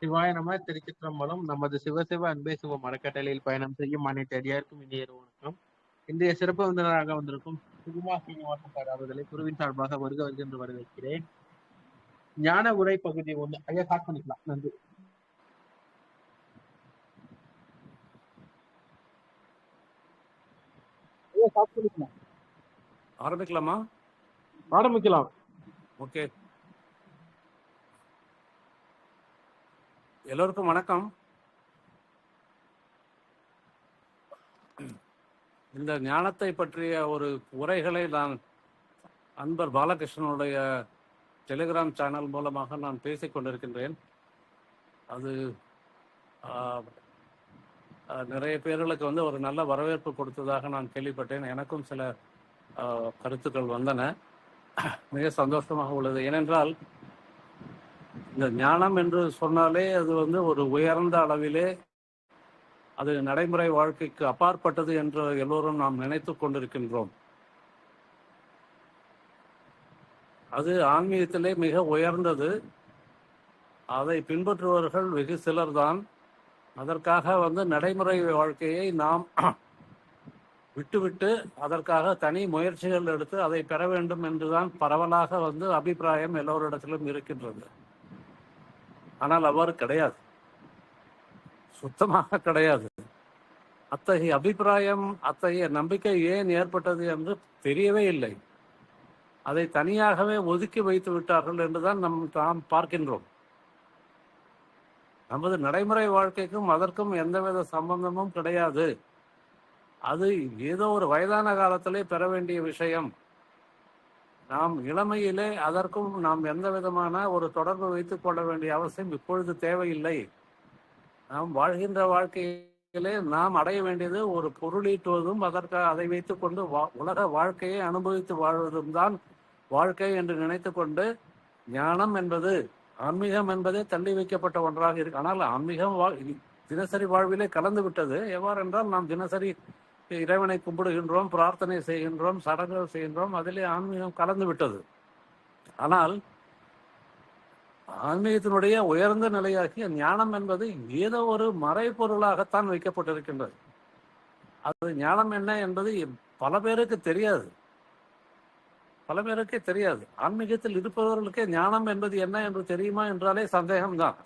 சிவாய நம. திருச்சிற்றம்பலம். நமது சிவசிவ அன்பே சிவம் அறக்கட்டளையில் பயணம் செய்யும் அனைத்து அடியாருக்கும் இனிய இரவு வணக்கம். இன்றைய சிறப்பு விருந்தினராக வந்திருக்கும் சுகுமா சீனிவாசன் சார் அவர்களை குருவின் சார்பாக வருக என்று வரவேற்கிறேன். ஞான உரை பகுதி 1. ஐயா ஸ்டார்ட் பண்ணிக்கலாம். நன்றி. ஐயா ஸ்டார்ட் பண்ணிக்கலாம். ஆரம்பிக்கலாமா? ஆரம்பிக்கலாம். ஓகே, எல்லோருக்கும் வணக்கம். இந்த ஞானத்தை பற்றிய ஒரு உரைகளை நான் அன்பர் பாலகிருஷ்ணனுடைய டெலிகிராம் சேனல் மூலமாக நான் பேசிக் கொண்டிருக்கின்றேன். அது நிறைய பேர்களுக்கு ஒரு நல்ல வரவேற்பு கொடுத்ததாக நான் கேள்விப்பட்டேன். எனக்கும் சில கருத்துக்கள் வந்தன. மிக சந்தோஷமாக உள்ளது. ஏனென்றால் இந்த ஞானம் என்று சொன்னாலே அது ஒரு உயர்ந்த அளவிலே அது நடைமுறை வாழ்க்கைக்கு அப்பாற்பட்டது என்று எல்லோரும் நாம் நினைத்து கொண்டிருக்கின்றோம். அது ஆன்மீகத்திலே மிக உயர்ந்தது. அதை பின்பற்றுபவர்கள் வெகு சிலர்தான். அதற்காக நடைமுறை வாழ்க்கையை நாம் விட்டுவிட்டு அதற்காக தனி முயற்சிகள் எடுத்து அதை பெற வேண்டும் என்றுதான் பரவலாக அபிப்பிராயம் எல்லோரிடத்திலும் இருக்கின்றது. ஆனால் அவ்வாறு கிடையாது, சுத்தமாக கிடையாது. அத்தகைய அபிப்பிராயம், அத்தகைய நம்பிக்கை ஏன் ஏற்பட்டது என்று தெரியவே இல்லை. அதை தனியாகவே ஒதுக்கி வைத்து விட்டார்கள் என்றுதான் நாம் பார்க்கின்றோம். நமது நடைமுறை வாழ்க்கைக்கும் அதற்கும் எந்தவித சம்பந்தமும் கிடையாது. அது ஏதோ ஒரு வயதான காலத்திலே பெற வேண்டிய விஷயம். நாம் இளமையிலே அதற்கும் நாம் எந்த விதமான ஒரு தொடர்பு வைத்துக் கொள்ள வேண்டிய அவசியம் இப்பொழுது தேவையில்லை. நாம் வாழ்கின்ற வாழ்க்கையிலே நாம் அடைய வேண்டியது ஒரு பொருளீட்டுவதும் அதற்காக அதை வைத்துக் கொண்டு உலக வாழ்க்கையை அனுபவித்து வாழ்வதும் தான் வாழ்க்கை என்று நினைத்து கொண்டு ஞானம் என்பது, ஆன்மீகம் என்பதே தள்ளி வைக்கப்பட்ட ஒன்றாக இருக்கு. ஆனால் ஆன்மீகம் தினசரி வாழ்விலே கலந்து விட்டது. எவ்வாறென்றால் நாம் தினசரி இறைவனை கும்பிடுகின்றோம், பிரார்த்தனை செய்கின்றோம், சடங்குகள் செய்கின்றோம். அதிலே ஆன்மீகம் கலந்து விட்டது. ஆனால் ஆன்மீகத்தினுடைய உயர்ந்த நிலையாகிய ஞானம் என்பது ஏதோ ஒரு மறைபொருளாகத்தான் வைக்கப்பட்டிருக்கின்றது. அது ஞானம் என்ன என்பது பல பேருக்கு தெரியாது, பல பேருக்கே தெரியாது. ஆன்மீகத்தில் இருப்பவர்களுக்கே ஞானம் என்பது என்ன என்று தெரியுமா என்றாலே சந்தேகம்தான்.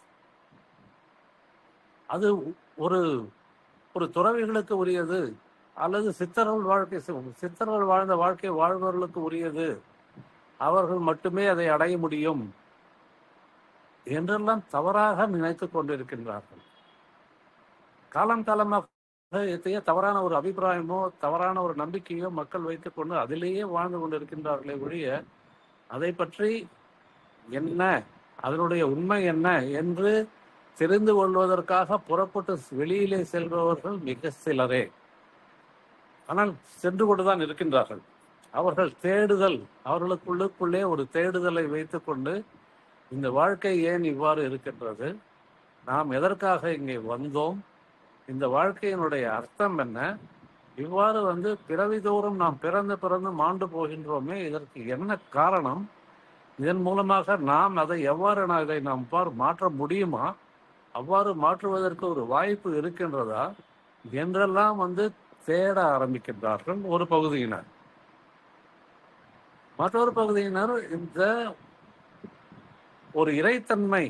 அது ஒரு ஒரு துறவிகளுக்கு உரியது, அல்லது சித்தர்கள் வாழ்ந்த வாழ்க்கை வாழ்பவர்களுக்கு உரியது, அவர்கள் மட்டுமே அதை அடைய முடியும் என்றெல்லாம் தவறாக நினைத்து கொண்டிருக்கின்றார்கள். காலம் காலமாக தவறான ஒரு அபிப்பிராயமோ தவறான ஒரு நம்பிக்கையோ மக்கள் வைத்துக் கொண்டு அதிலேயே வாழ்ந்து கொண்டிருக்கின்றார்களே ஒழிய அதை பற்றி என்ன, அதனுடைய உண்மை என்ன என்று தெரிந்து கொள்வதற்காக புறப்பட்டு வெளியிலே செல்பவர்கள் மிக சிலரே. ஆனால் சென்று கொண்டுதான் இருக்கின்றார்கள். அவர்கள் தேடுதல், அவர்களுக்குள்ளுக்குள்ளே ஒரு தேடுதலை வைத்துக் கொண்டு இந்த வாழ்க்கை ஏன் இவ்வாறு இருக்கின்றது, நாம் எதற்காக இங்கே வந்தோம், இந்த வாழ்க்கையினுடைய அர்த்தம் என்ன, இவ்வாறு பிறவிதோறும் நாம் பிறந்து மாண்டு போகின்றோமே, இதற்கு என்ன காரணம், இதன் மூலமாக நாம் அதை எவ்வாறு இதை நாம் மாற்ற முடியுமா, அவ்வாறு மாற்றுவதற்கு ஒரு வாய்ப்பு இருக்கின்றதா என்றெல்லாம் தேட ஆரம்பிக்கின்றார்கள் ஒரு பகுதியினர். மற்றொரு பகுதியினர் இந்த ஒரு இறைத்தன்மை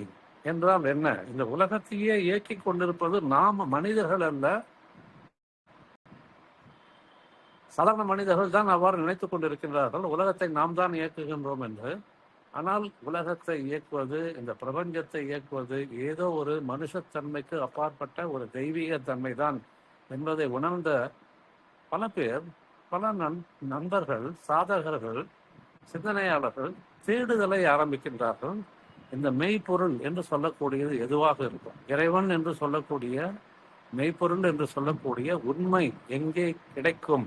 என்றால் என்ன, இந்த உலகத்தையே இயக்கிக் கொண்டிருப்பது நாம் மனிதர்கள் அல்ல, சாதாரண மனிதர்கள் தான் அவ்வாறு நினைத்துக் கொண்டிருக்கின்றார்கள். உலகத்தை நாம் தான் இயக்குகின்றோம் என்று. ஆனால் உலகத்தை இயக்குவது, இந்த பிரபஞ்சத்தை இயக்குவது ஏதோ ஒரு மனுஷத்தன்மைக்கு அப்பாற்பட்ட ஒரு தெய்வீக தன்மை தான் என்பதை உணர்ந்த பல பேர், பல நண்பர்கள், சாதகர்கள், சிந்தனையாளர்கள் தேடுதலை ஆரம்பிக்கின்றார்கள். இந்த மெய்ப்பொருள் என்று சொல்லக்கூடியது எதுவாக இருக்கும், இறைவன் என்று சொல்லக்கூடிய மெய்ப்பொருள் என்று சொல்லக்கூடிய உண்மை எங்கே கிடைக்கும்,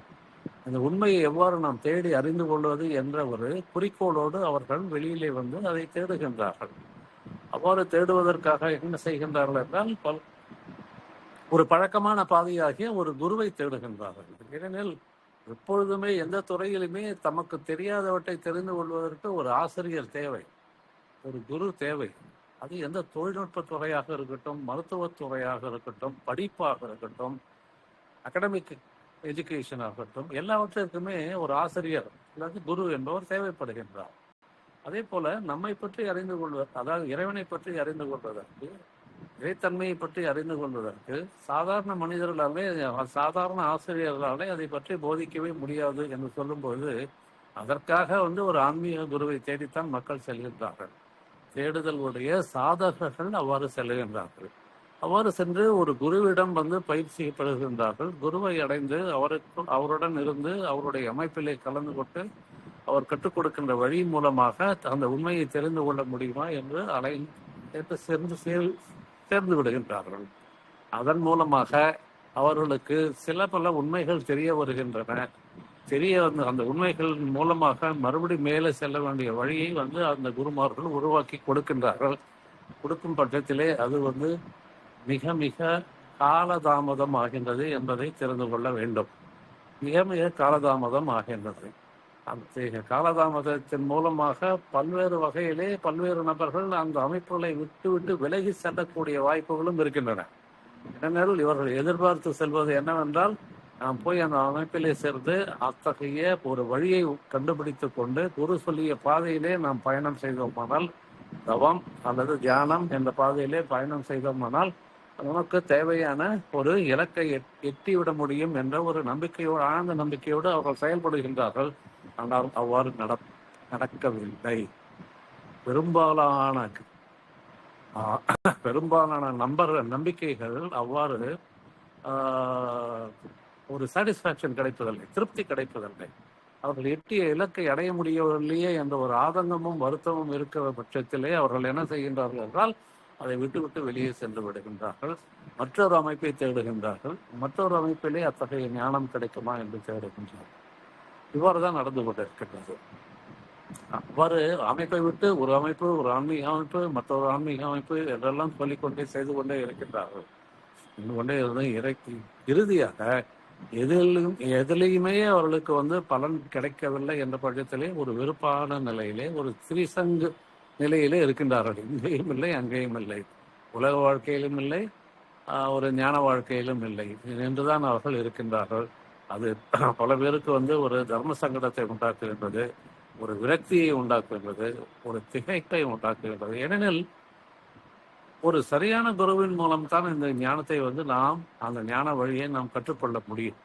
அந்த உண்மையை எவ்வாறு நாம் தேடி அறிந்து கொள்வது என்ற ஒரு குறிக்கோளோடு அவர்கள் வெளியிலே அதை தேடுகின்றார்கள். அவ்வாறு தேடுவதற்காக என்ன செய்கின்றார்கள் என்றால் ஒரு பழக்கமான பாதையாகிய ஒரு குருவை தேடுகின்றார்கள். ஏனெனில் எப்பொழுதுமே எந்த துறையிலுமே தமக்கு தெரியாதவற்றை தெரிந்து கொள்வதற்கு ஒரு ஆசிரியர் தேவை, ஒரு குரு தேவை. அது எந்த தொழில்நுட்ப துறையாக இருக்கட்டும், மருத்துவத்துறையாக இருக்கட்டும், படிப்பாக இருக்கட்டும், அகடமிக் எஜுகேஷன் ஆகட்டும், எல்லாவற்றிற்குமே ஒரு ஆசிரியர் அல்லது குரு என்பவர் தேவைப்படுகின்றார். அதே போல நம்மை பற்றி அறிந்து கொள்வது, அதாவது இறைவனை பற்றி அறிந்து கொள்வதற்கு, இறைத்தன்மையை பற்றி அறிந்து கொள்வதற்கு சாதாரண மனிதர்களாலே, சாதாரண ஆசிரியர்களாலே அதை பற்றி போதிக்கவே முடியாது என்று சொல்லும்போது, அதற்காக ஒரு ஆன்மீக குருவை தேடித்தான் மக்கள் செல்கின்றார்கள். தேடுதலுடைய சாதகர்கள் அவ்வாறு செல்கின்றார்கள். அவ்வாறு சென்று ஒரு குருவிடம் பயிற்சி பெறுகின்றார்கள். குருவை அடைந்து அவருடன் இருந்து அவருடைய அமைப்பிலே கலந்து கொண்டு அவர் கற்றுக் கொடுக்கின்ற வழி மூலமாக அந்த உண்மையை தெரிந்து கொள்ள முடியுமா என்று சேர்ந்து விடுகின்றார்கள். அதன் மூலமாக அவர்களுக்கு சில பல உண்மைகள் தெரிய வருகின்றன. அந்த உண்மைகள் மூலமாக மறுபடி மேலே செல்ல வேண்டிய வழியை அந்த குருமார்கள் உருவாக்கி கொடுக்கின்றார்கள். கொடுக்கும் பட்சத்திலே அது மிக மிக காலதாமதம் ஆகின்றது என்பதை தெரிந்து கொள்ள வேண்டும். மிக மிக காலதாமதம் ஆகின்றது. அந்த காலதாமதத்தின் மூலமாக பல்வேறு வகையிலே பல்வேறு நபர்கள் அந்த அமைப்புகளை விட்டு விலகி செல்லக்கூடிய வாய்ப்புகளும் இருக்கின்றன. ஏனெனில் இவர்கள் எதிர்பார்த்து செல்வது என்னவென்றால், நாம் போய் அந்த அமைப்பிலே சேர்ந்து அத்தகைய ஒரு வழியை கண்டுபிடித்து கொண்டு குரு சொல்லிய பாதையிலே நாம் பயணம் செய்தோமானால், தவம் அல்லது தியானம் என்ற பாதையிலே பயணம் செய்தோமானால் நமக்கு தேவையான ஒரு இலக்கை எட்டிவிட முடியும் என்ற ஒரு நம்பிக்கையோடு, ஆழ்ந்த நம்பிக்கையோடு அவர்கள் செயல்படுகின்றார்கள். ஆனால் அவ்வாறு நடக்கவில்லை. பெரும்பாலான நம்பிக்கைகள் அவ்வாறு ஒரு சாட்டிஸ்பாக்சன் கிடைப்பதில்லை, திருப்தி கிடைப்பதில்லை. அவர்கள் எட்டிய இலக்கை அடைய முடியவில்லையே என்ற ஒரு ஆதங்கமும் வருத்தமும் இருக்கிற பட்சத்திலே அவர்கள் என்ன செய்கின்றார்கள் என்றால், அதை விட்டு வெளியே சென்று விடுகின்றார்கள். மற்றொரு அமைப்பை தேடுகின்றார்கள். மற்றொரு அமைப்பிலே அத்தகைய ஞானம் கிடைக்குமா என்று தேடுகின்றார்கள். இவ்வாறு தான் நடந்து கொண்டிருக்கின்றது. அவ்வாறு அமைப்பை விட்டு ஒரு அமைப்பு, ஒரு ஆன்மீக அமைப்பு, மற்றொரு ஆன்மீக அமைப்பு என்றெல்லாம் சொல்லிக்கொண்டே செய்து கொண்டே இருக்கின்றார்கள். இறுதியாக எதிலையுமே அவர்களுக்கு பலன் கிடைக்கவில்லை என்ற பட்சத்திலே ஒரு வெறுப்பான நிலையிலே, ஒரு திரிசங்கு நிலையிலே இருக்கின்றார்கள். இங்கேயும் இல்லை, அங்கேயும் இல்லை, உலக வாழ்க்கையிலும் இல்லை, ஒரு ஞான வாழ்க்கையிலும் இல்லை என்றுதான் அவர்கள் இருக்கின்றார்கள். அது பல பேருக்கு ஒரு தர்ம சங்கடத்தை உண்டாக்குகின்றது, ஒரு விரக்தியை உண்டாக்குகின்றது, ஒரு திகைப்பை உண்டாக்குகின்றது. ஏனெனில் ஒரு சரியான குருவின் மூலம் தான் இந்த ஞானத்தை நாம் அந்த ஞான வழியை நாம் கற்றுக்கொள்ள முடியும்.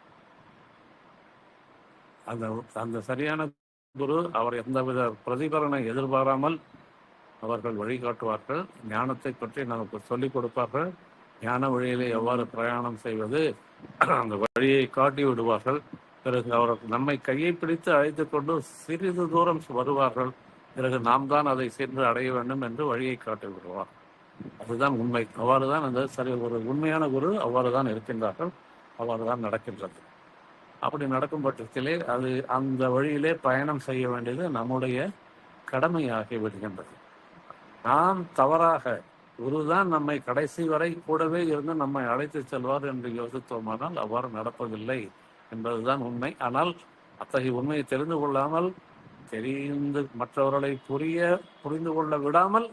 அந்த சரியான குரு அவர் எந்தவித பிரதிபலனை எதிர்பாராமல் அவர்கள் வழிகாட்டுவார்கள். ஞானத்தை பற்றி நமக்கு சொல்லிக் கொடுப்பார்கள். ஞான வழியிலே எவ்வாறு பிரயாணம் செய்வது, அந்த வழியை காட்டி விடுவார்கள். பிறகு அவர்கள் நம்மை கையை பிடித்து அழைத்து கொண்டு சிறிது தூரம் வருவார்கள். பிறகு நாம் தான் அதை சென்று அடைய வேண்டும் என்று வழியை காட்டி விடுவார். அதுதான் உண்மை. அவ்வாறுதான் ஒரு உண்மையான குரு அவ்வாறுதான் இருக்கின்றார்கள். அவ்வாறுதான் நடக்கின்றது. அப்படி நடக்கும் பட்சத்திலே அந்த வழியிலே பயணம் செய்ய வேண்டியது நம்முடைய கடமையாகி விடுகின்றது. நாம் தவறாக குருதான் நம்மை கடைசி வரை கூடவே இருந்து நம்மை அழைத்து செல்வார் என்று யோசித்தோமானால் அவ்வாறு நடப்பதில்லை என்பதுதான் உண்மை. ஆனால் அத்தகைய உண்மையை தெரிந்து கொள்ளாமல், மற்றவர்களை புரிந்து கொள்ள விடாமல்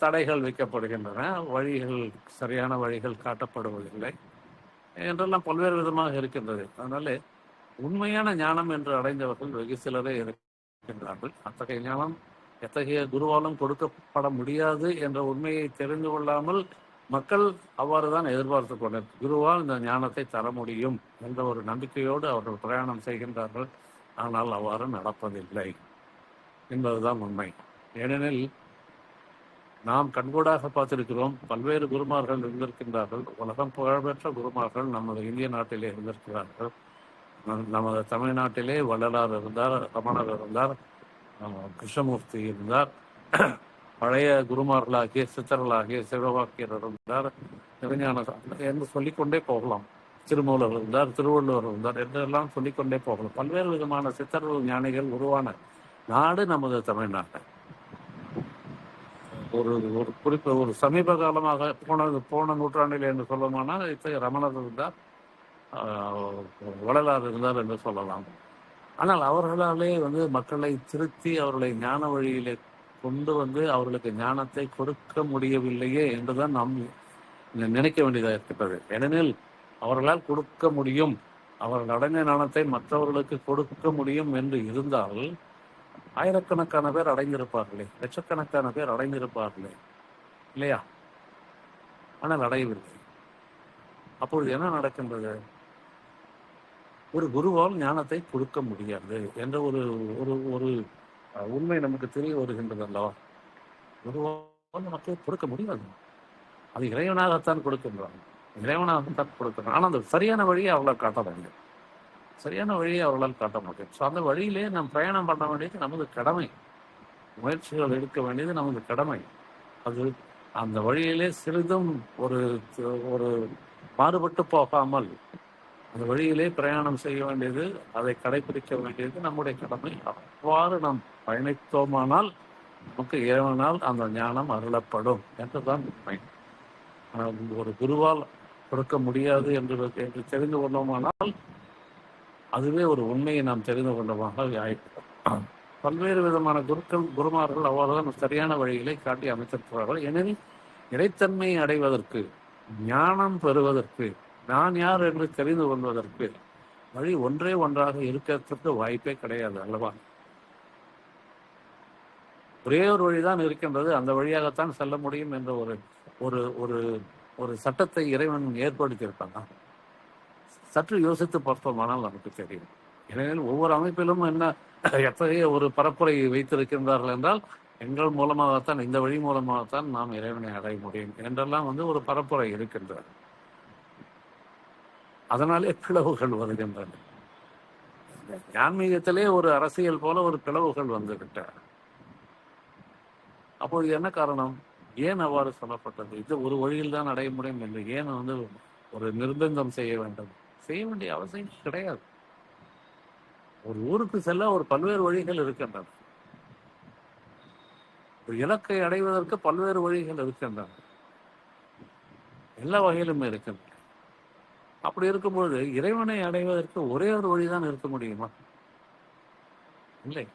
தடைகள் வைக்கப்படுகின்றன. சரியான வழிகள் காட்டப்படுவதில்லை என்றெல்லாம் பல்வேறு விதமாக இருக்கின்றது. அதனால உண்மையான ஞானம் என்று அடைந்தவர்கள் வெகு சிலரே இருக்கின்றார்கள். அத்தகைய ஞானம் எத்தகைய குருவாலும் கொடுக்கப்பட முடியாது என்ற உண்மையை தெரிந்து கொள்ளாமல் மக்கள் அவ்வாறுதான் எதிர்பார்த்து கொண்டனர். குருவால் இந்த ஞானத்தை தர முடியும் என்ற ஒரு நம்பிக்கையோடு அவர்கள் பிரயாணம் செய்கின்றார்கள். ஆனால் அவ்வாறு நடப்பதில்லை என்பதுதான் உண்மை. ஏனெனில் நாம் கண்கூடாக பார்த்திருக்கிறோம். பல்வேறு குருமார்கள் இருந்திருக்கின்றார்கள். உலகம் புகழ்பெற்ற குருமார்கள் நமது இந்திய நாட்டிலே இருந்திருக்கிறார்கள். நமது தமிழ்நாட்டிலே வள்ளலார் இருந்தார், ரமணர் இருந்தார், கிருஷ்ணமூர்த்தி இருந்தார், பழைய குருமார்களாகிய சித்தர்களாகிய சிவவாக்கியர் இருந்தார், திருஞான என்று சொல்லிக்கொண்டே போகலாம். திருமூலர் இருந்தார், திருவள்ளுவர் இருந்தார் என்றெல்லாம் சொல்லிக்கொண்டே போகலாம். பல்வேறு விதமான சித்தர்கள் ஞானிகள் உருவான நாடு நமது தமிழ்நாட்டை. ஒரு சமீப காலமாக போன நூற்றாண்டில் என்று சொல்லமானால் இத்தகைய ரமணர் இருந்தார், வள்ளலார் இருந்தார் என்று சொல்லலாம். ஆனால் அவர்களாலே மக்களை திருத்தி அவர்களை ஞான வழியிலே கொண்டு வந்து அவர்களுக்கு ஞானத்தை கொடுக்க முடியவில்லையே என்றுதான் நாம் நினைக்க வேண்டியதாக இருக்கின்றது. ஏனெனில் அவர்களால் கொடுக்க முடியும், அவர்கள் அடைந்த ஞானத்தை மற்றவர்களுக்கு கொடுக்க முடியும் என்று இருந்தால் ஆயிரக்கணக்கான பேர் அடைந்திருப்பார்களே, லட்சக்கணக்கான பேர் அடைந்திருப்பார்களே, இல்லையா? ஆனால் அடையவில்லை. அப்பொழுது என்ன நடக்கின்றது? ஒரு குருவால் ஞானத்தை கொடுக்க முடியாது என்ற ஒரு ஒரு ஒரு உண்மை நமக்கு தெரிய வருகின்றது அல்லவா? குருவால் நமக்கு கொடுக்க முடியாது. அது இறைவனாகத்தான் கொடுக்கின்றான், இறைவனாகத்தான் கொடுக்கிறான். ஆனால் அந்த சரியான வழியை அவர்களால் காட்ட வேண்டும், சரியான வழியை அவர்களால் காட்ட முடியும். ஸோ அந்த வழியிலே நாம் பிரயாணம் பண்ண வேண்டியது நமது கடமை, முயற்சிகள் எடுக்க வேண்டியது நமது கடமை. அது அந்த வழியிலே சிறிதும் ஒரு ஒரு மாறுபட்டு போகாமல் அந்த வழியிலே பிரயாணம் செய்ய வேண்டியது, அதை கடைபிடிக்க வேண்டியது நம்முடைய கடமை. அவ்வாறு நாம் பயணித்தோமானால் நமக்கு இறைவனால் அந்த ஞானம் அருளப்படும் என்றுதான் உண்மை. ஒரு குருவால் கொடுக்க முடியாது என்று தெரிந்து கொண்டோமானால் அதுவே ஒரு உண்மையை நாம் தெரிந்து கொண்டோமாக ஆயிடும். பல்வேறு விதமான குருமார்கள் அவ்வாறுதான் சரியான வழிகளை காட்டி அமைத்திருக்கிறார்கள். ஏனெனில் இறைத்தன்மையை அடைவதற்கு, ஞானம் பெறுவதற்கு, நான் யார் என்று தெரிந்து கொள்வதற்கு வழி ஒன்றே ஒன்றாக இருக்கிறதுக்கு வாய்ப்பே கிடையாது அல்லவா? ஒரே ஒரு வழிதான் இருக்கின்றது, அந்த வழியாகத்தான் செல்ல முடியும் என்ற ஒரு ஒரு ஒரு ஒரு சட்டத்தை இறைவன் ஏற்படுத்தியிருப்பாங்க. சற்று யோசித்து பார்த்தோமானால் நமக்கு தெரியும். ஏனெனில் ஒவ்வொரு அமைப்பிலும் என்ன எத்தகைய ஒரு பரப்புரை வைத்திருக்கின்றார்கள் என்றால், எங்கள் மூலமாகத்தான், இந்த வழி மூலமாகத்தான் நாம் இறைவனை அடைய முடியும் என்றெல்லாம் ஒரு பரப்புரை இருக்கின்றது. அதனாலே பிளவுகள் வருகின்றன. ஆன்மீகத்திலே ஒரு அரசியல் போல ஒரு பிளவுகள் வந்துவிட்டார். அப்போது என்ன காரணம்? ஏன் அவ்வாறு சொல்லப்பட்டது? இது ஒரு வழியில் தான் அடைய முடியும் என்று ஏன் ஒரு நிர்பந்தம் செய்ய வேண்டும்? செய்ய வேண்டிய அவசியம் கிடையாது. ஒரு ஊருக்கு செல்ல ஒரு பல்வேறு வழிகள் இருக்கின்றன. ஒரு இலக்கை அடைவதற்கு பல்வேறு வழிகள் இருக்கின்றன, எல்லா வகையிலுமே இருக்கின்றன. அப்படி இருக்கும்பொழுது இறைவனை அடைவதற்கு ஒரே ஒரு வழிதான் இருக்க முடியுமா? இல்லை.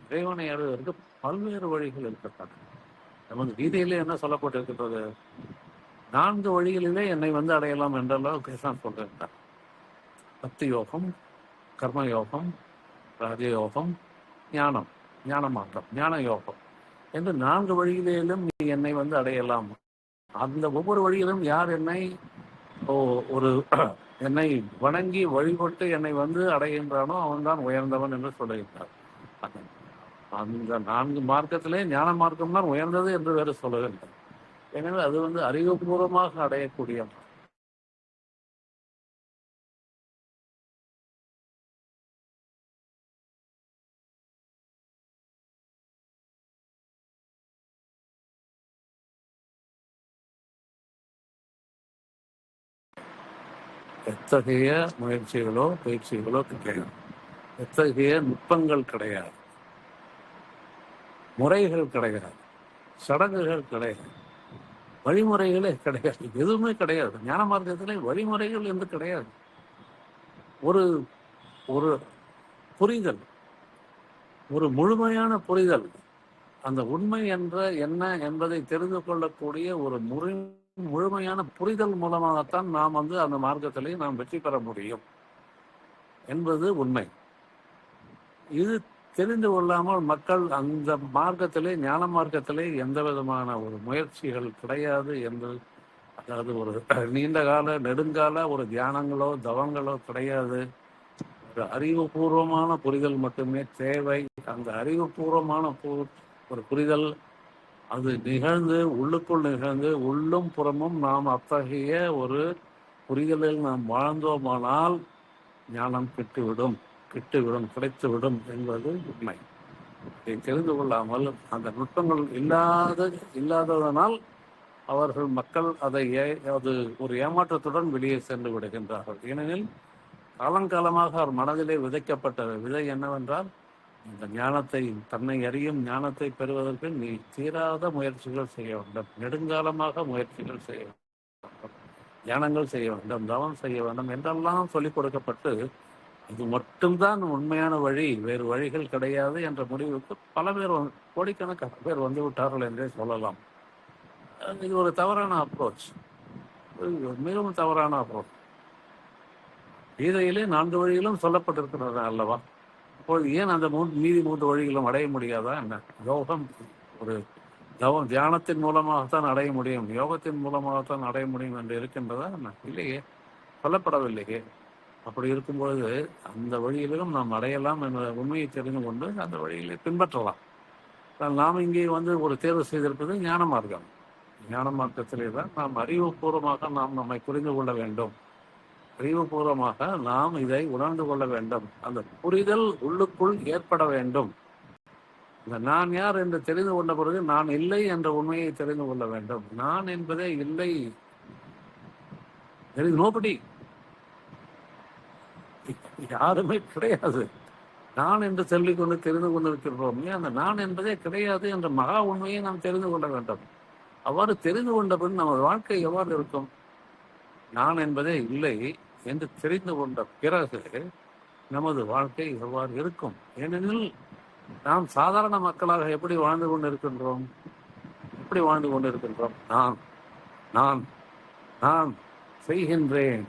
இறைவனை அடைவதற்கு பல்வேறு வழிகள் இருக்கின்றன. நமது கீதையிலே என்ன சொல்லப்பட்டிருக்கின்றது? 4 வழிகளிலே என்னை அடையலாம் என்றெல்லாம் கிருஷ்ணன் சொல்லியிருந்தார். பக்தி யோகம், கர்மயோகம், ராஜயோகம், ஞானம், ஞான மாற்றம், ஞான யோகம் என்று 4 வழிகளிலும் நீ என்னை அடையலாம். அந்த ஒவ்வொரு வழியிலும் யார் ஒரு என்னை வணங்கி வழிபட்டு என்னை அடைகின்றானோ அவன்தான் உயர்ந்தவன் என்று சொல்லுகின்றார். அந்த 4 மார்க்கத்திலே ஞான மார்க்கம் தான் உயர்ந்தது என்று வேறு சொல்லுகின்றார். எனவே அது அறிவுபூர்வமாக அடையக்கூடிய எத்தகைய முயற்சிகளோ பயிற்சிகளோ கிடையாது, எத்தகைய நுட்பங்கள் கிடையாது, முறைகள் கிடையாது, சடங்குகள் கிடையாது, வழிமுறைகளே கிடையாது, எதுவுமே கிடையாது. ஞான மார்க்கத்திலே வழிமுறைகள் என்று கிடையாது. ஒரு ஒரு புரிதல், ஒரு முழுமையான புரிதல், அந்த உண்மை என்ற என்ன என்பதை தெரிந்து கொள்ளக்கூடிய ஒரு முழுமையான புரிதல் மூலமாகத்தான் நாம் அந்த மார்க்கத்திலே நாம் வெற்றி பெற முடியும் என்பது உண்மை. இது தெரிந்து கொள்ளாமல் மக்கள் அந்த மார்க்கத்திலே, ஞான மார்க்கத்திலே எந்த விதமான ஒரு முயற்சிகள் கிடையாது என்று, அதாவது ஒரு நீண்ட கால நெடுங்கால ஒரு தியானங்களோ தவங்களோ கிடையாது. ஒரு அறிவுபூர்வமான புரிதல் மட்டுமே தேவை. அந்த அறிவுபூர்வமான ஒரு புரிதல் அது நிகழ்ந்து, உள்ளுக்குள் நிகழ்ந்து, உள்ளும் புறமும் நாம் அத்தகைய ஒரு புரிதலில் நாம் வாழ்ந்தோமானால் ஞானம் கிடைத்துவிடும் கிடைத்துவிடும் என்பது உண்மை. இதை தெரிந்து கொள்ளாமல் அந்த நுட்பங்கள் இல்லாததனால் மக்கள் அது ஒரு ஏமாற்றத்துடன் வெளியே சென்று விடுகின்றார்கள். ஏனெனில் காலங்காலமாக அவர் மனதிலே விதைக்கப்பட்ட விதை என்னவென்றால், இந்த ஞானத்தை, தன்னை அறியும் ஞானத்தை பெறுவதற்கு நீ தீராத முயற்சிகள் செய்ய வேண்டும், நெடுங்காலமாக முயற்சிகள் செய்ய வேண்டும், தியானங்கள் செய்ய வேண்டும், தவம் செய்ய வேண்டும் என்றெல்லாம் சொல்லிக் கொடுக்கப்பட்டு இது மட்டும்தான் உண்மையான வழி, வேறு வழிகள் கிடையாது என்ற முடிவுக்கு பல பேர் கோடிக்கணக்கான பேர் வந்து விட்டார்கள் என்றே சொல்லலாம். இது ஒரு தவறான அப்ரோச், மிகவும் தவறான அப்ரோச். கீதையிலே 4 வழிகளும் சொல்லப்பட்டிருக்கிறது அல்லவா? அப்போது ஏன் அந்த மீதி 3 வழிகளும் அடைய முடியாதா என்ன? யோகம் ஒரு தியானத்தின் மூலமாகத்தான் அடைய முடியும், யோகத்தின் மூலமாகத்தான் அடைய முடியும் என்று இருக்கின்றதா என்ன? இல்லையே, சொல்லப்படவில்லையே. அப்படி இருக்கும்பொழுது அந்த வழியிலும் நாம் அடையலாம் என்ற உண்மையை தெரிந்து கொண்டு அந்த வழியிலே பின்பற்றலாம். நாம் இங்கே வந்து ஒரு தேர்வு செய்திருப்பது ஞான மார்க்கம். ஞான மார்க்கத்திலே தான் நாம் அறிவுபூர்வமாக நாம் நம்மை புரிந்து கொள்ள வேண்டும். அறிவுபூர்வமாக நாம் இதை உணர்ந்து கொள்ள வேண்டும். அந்த புரிதல் உள்ளுக்குள் ஏற்பட வேண்டும். இந்த நான் யார் என்று தெரிந்து கொண்ட பிறகு நான் இல்லை என்ற உண்மையை தெரிந்து கொள்ள வேண்டும். நான் என்பதே இல்லை. நோபடி, யாருமே கிடையாது. நான் என்று சொல்லிக்கொண்டு தெரிந்து கொண்டிருக்கிறோம். அந்த நான் என்பதே கிடையாது என்ற மகா உண்மையை நாம் தெரிந்து கொள்ள வேண்டும். அவ்வாறு தெரிந்து கொண்ட பின் நமது வாழ்க்கை எவ்வாறு இருக்கும்? நான் என்பதே இல்லை என்று தெரிந்து கொண்ட பிறகு நமது வாழ்க்கை எவ்வாறு இருக்கும்? ஏனெனில் நாம் சாதாரண மக்களாக எப்படி வாழ்ந்து கொண்டிருக்கின்றோம்? நான் நான் நான் செய்கின்றேன்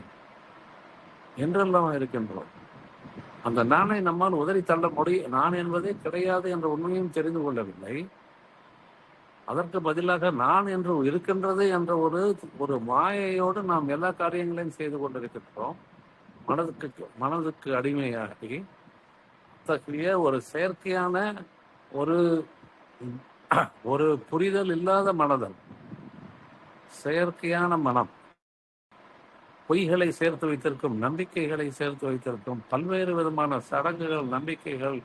என்றெல்லாம் இருக்கின்றோம். அந்த நானை நம்மால் உதறி தள்ள முடியும். நான் என்பதே கிடையாது என்ற உண்மையும் தெரிந்து கொள்ளவில்லை. அதற்கு பதிலாக நான் என்று இருக்கின்றது என்ற ஒரு மாயையோடு நாம் எல்லா காரியங்களையும் செய்து கொண்டிருக்கின்றோம். மனதுக்கு அடிமையாகி அத்தகைய ஒரு செயற்கையான ஒரு புரிதல் இல்லாத மனதல், செயற்கையான மனம், பொய்களை சேர்த்து வைத்திருக்கும், நம்பிக்கைகளை சேர்த்து வைத்திருக்கும், பல்வேறு விதமான சடங்குகள், நம்பிக்கைகள்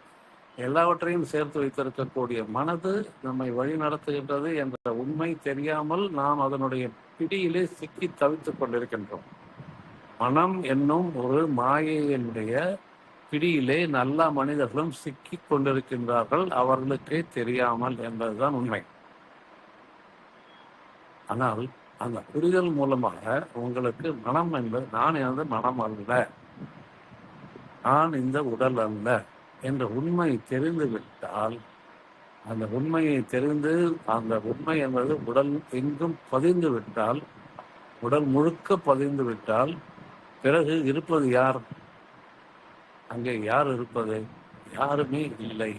எல்லாவற்றையும் சேர்த்து வைத்திருக்கக்கூடிய மனது நம்மை வழி நடத்துகின்றது என்ற உண்மை தெரியாமல் நாம் அதனுடைய பிடியிலே சிக்கி தவித்துக் கொண்டிருக்கின்றோம். மனம் என்னும் ஒரு மாயையினுடைய பிடியிலே நல்ல மனிதர்களும் சிக்கி கொண்டிருக்கின்றார்கள், அவர்களுக்கே தெரியாமல் என்பதுதான் உண்மை. ஆனால் அந்த புரிதல் மூலமாக உங்களுக்கு மனம் என்பது நான் எனது மனம் அல்ல, நான் இந்த உடல் அல்ல என்ற உண்மை தெரிந்துவிட்டால், அந்த உண்மையை தெரிந்து அந்த உண்மை என்பது உடல் எங்கும் பதிந்து விட்டால், உடல் முழுக்க பதிந்து விட்டால், பிறகு இருப்பது யார்? அங்கே யார் இருப்பது? யாருமே இல்லை.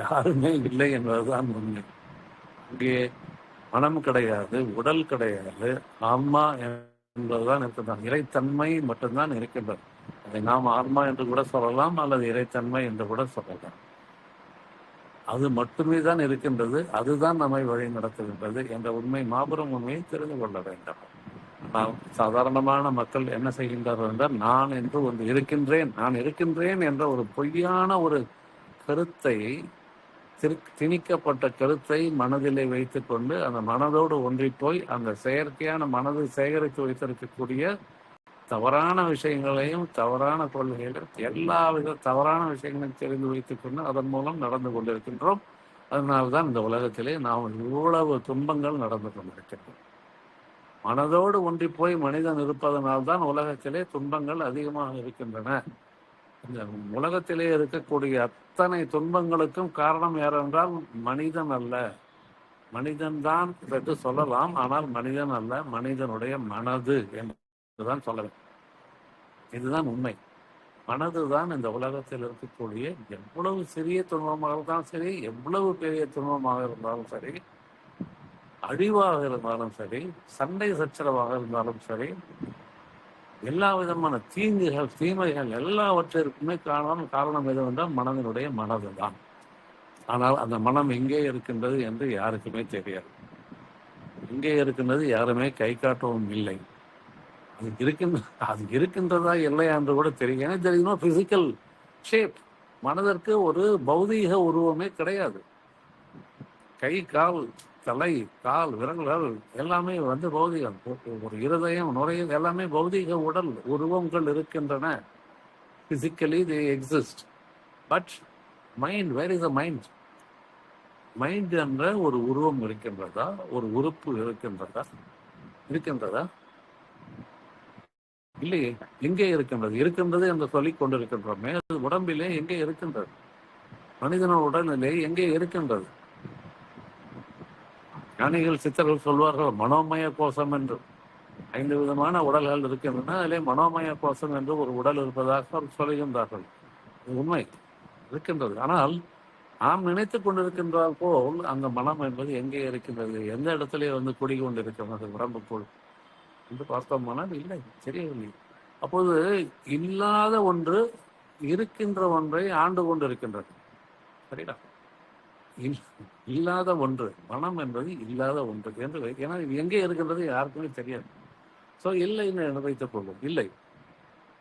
யாருமே இல்லை என்பதுதான் உண்மை. அங்கே மனம் கிடையாது, உடல் கிடையாது, ஆன்மா என்பதுதான் இருக்கின்றது. இறைத்தன்மை மட்டும்தான் இருக்கின்றது. அதை நாம் ஆன்மா என்று கூட சொல்லலாம், அல்லது இறைத்தன்மை என்று கூட சொல்லலாம். அது மட்டுமே தான் இருக்கின்றது. அதுதான் நம்மை வழி நடத்துகின்றது என்ற உண்மை, மாபெரும் உண்மையை தெரிந்து கொள்ள வேண்டும். நாம் சாதாரணமான மக்கள் என்ன செய்கின்றார்கள் என்றால், நான் என்று ஒன்று இருக்கின்றேன், நான் இருக்கின்றேன் என்ற ஒரு பொய்யான ஒரு கருத்தை, திணிக்கப்பட்ட கருத்தை மனதிலே வைத்துக் கொண்டு அந்த மனதோடு ஒன்றி போய் அந்த செயற்கையான மனதை சேகரித்து வைத்திருக்கக்கூடிய தவறான விஷயங்களையும் தவறான கொள்கைகளையும் எல்லாவித தவறான விஷயங்களையும் தெரிந்து வைத்துக் கொண்டு அதன் மூலம் நடந்து கொண்டிருக்கின்றோம். அதனால்தான் இந்த உலகத்திலே நாம் இவ்வளவு துன்பங்கள் நடந்து கொண்டிருக்கின்றோம். மனதோடு ஒன்றி போய் மனிதன் இருப்பதனால்தான் உலகத்திலே துன்பங்கள் அதிகமாக இருக்கின்றன. இந்த உலகத்திலே இருக்கக்கூடிய அத்தனை துன்பங்களுக்கும் காரணம் யார் என்றால் மனிதன் அல்ல, மனிதன்தான் என்று சொல்லலாம். ஆனால் மனிதன் அல்ல, மனிதனுடைய மனது என்றுதான் சொல்ல வேண்டும். இதுதான் உண்மை. மனதுதான் இந்த உலகத்தில் இருக்கக்கூடிய எவ்வளவு சிறிய துன்பமாக இருந்தாலும் சரி, எவ்வளவு பெரிய துன்பமாக இருந்தாலும் சரி, அழிவாக இருந்தாலும் சரி, சண்டை சச்சரவாக இருந்தாலும் சரி, எல்லா விதமான தீங்குகள், தீமைகள் எல்லாவற்றிற்குமே காரணம் எதுவென்றால் மனதினுடைய மனது தான். ஆனால் அந்த மனம் எங்கே இருக்கின்றது என்று யாருக்குமே தெரியாது. எங்கே இருக்கின்றது யாருமே கை காட்டவும் இல்லை. அது இருக்கின்றதா இல்லையா என்று கூட தெரியும். ஏன்னா தெரியுமா, பிசிக்கல் ஷேப், மனதிற்கு ஒரு பௌதீக உருவமே கிடையாது. கை, கால், தலை, கால், விரல்கள் எல்லாமே பௌதிகம். ஒரு இருதயம், நுரையீரல் எல்லாமே பௌதிக உடல் உருவங்கள் இருக்கின்றன. Physically they exist. But mind, where is the mind? Mind என்ற ஒரு உருவம் இருக்கின்றதா? ஒரு உறுப்பு இருக்கின்றதா? இல்லையே. எங்கே இருக்கின்றது? இருக்கின்றது என்று சொல்லிக் கொண்டிருக்கின்றோமே, அது உடம்பிலே எங்கே இருக்கின்றது? மனிதன உடல்நிலை எங்கே இருக்கின்றது? ஞானிகள் சித்தர்கள் சொல்வார்கள் மனோமய கோஷம் என்று. 5 விதமான உடல்கள் இருக்கின்றன. அதிலே மனோமய கோஷம் என்று ஒரு உடல் இருப்பதாக சொல்கின்றார்கள். இது உண்மை இருக்கின்றது. ஆனால் நாம் நினைத்துக் கொண்டிருக்கின்றால் போல் அந்த மனம் என்பது எங்கே இருக்கின்றது? எந்த இடத்திலே குடிகொண்டிருக்கின்றது உடம்புக்குள் என்று பார்த்தோமானால் இல்லை, தெரியவில்லை. அப்போது இல்லாத ஒன்று இருக்கின்ற ஒன்றை ஆண்டு கொண்டிருக்கின்றது. சரிடா? இல்லாத ஒன்று, மனம் என்பது இல்லாத ஒன்று என்று ஏன்னா இது எங்கே இருக்கின்றது யாருக்குமே தெரியாது. ஸோ இல்லைன்னு வைத்துக் கொள்வோம், இல்லை.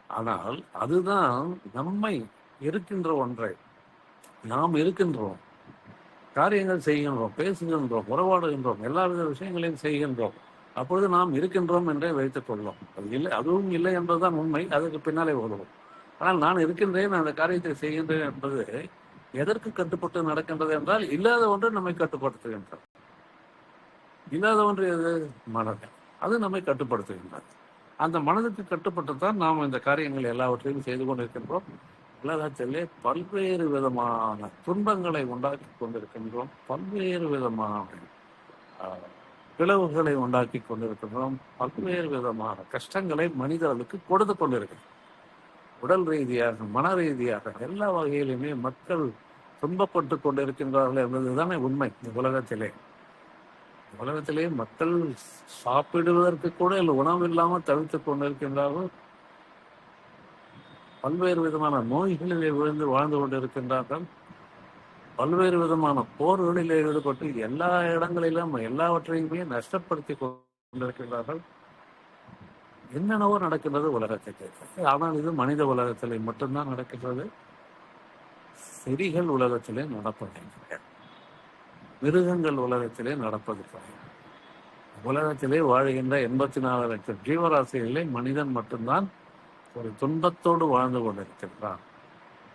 ஆனால் அதுதான் நம்மை இருக்கின்ற ஒன்றை நாம் இருக்கின்றோம், காரியங்கள் செய்கின்றோம், பேசுகின்றோம், உறவாடுகின்றோம், எல்லா வித விஷயங்களையும் செய்கின்றோம். அப்பொழுது நாம் இருக்கின்றோம் என்றே வைத்துக் கொள்வோம். அது இல்லை, அதுவும் இல்லை என்பதுதான் உண்மை. அதுக்கு பின்னாலே வருவோம். ஆனால் நான் இருக்கின்றேன், அந்த காரியத்தை செய்கின்றேன் என்பது எதற்கு கட்டுப்பட்டு நடக்கின்றது என்றால் இல்லாத ஒன்று நம்மை கட்டுப்படுத்துகின்றது. இல்லாத ஒன்று எது? மனது. அது நம்மை கட்டுப்படுத்துகின்றது. அந்த மனதுக்கு கட்டுப்பட்டுத்தான் நாம் இந்த காரியங்கள் எல்லாவற்றையும் செய்து கொண்டிருக்கின்றோம். உலகத்திலே பல்வேறு விதமான துன்பங்களை உண்டாக்கி கொண்டிருக்கின்றோம். பல்வேறு விதமான பிளவுகளை உண்டாக்கி கொண்டிருக்கின்றோம். பல்வேறு விதமான கஷ்டங்களை மனிதர்களுக்கு கொடுத்து கொண்டிருக்கிறோம். உடல் ரீதியாக, மன ரீதியாக எல்லா வகையிலுமே மக்கள் துன்பப்பட்டு கொண்டிருக்கின்றார்கள் என்பதுதானே உண்மை. இந்த உலகத்திலே மக்கள் சாப்பிடுவதற்கு கூட உணவு இல்லாமல் தவித்துக் கொண்டிருக்கின்றார்கள். பல்வேறு விதமான நோய்களிலே விழுந்து வாழ்ந்து கொண்டிருக்கின்றார்கள். பல்வேறு விதமான போர்களிலே ஈடுபட்டு எல்லா இடங்களிலும் எல்லாவற்றையுமே நஷ்டப்படுத்தி கொண்டிருக்கின்றார்கள். என்னென்னவோ நடக்கின்றது உலகத்திலே. ஆனால் இது மனித உலகத்திலே மட்டும்தான் நடக்கின்றது. செடிகள் உலகத்திலே நடப்பதில்லை, மிருகங்கள் உலகத்திலே நடப்பதில்லை. உலகத்திலே வாழ்கின்ற 84 லட்சம் ஜீவராசிகளிலே மனிதன் மட்டும்தான் ஒரு துன்பத்தோடு வாழ்ந்து கொண்டிருக்கின்றான்.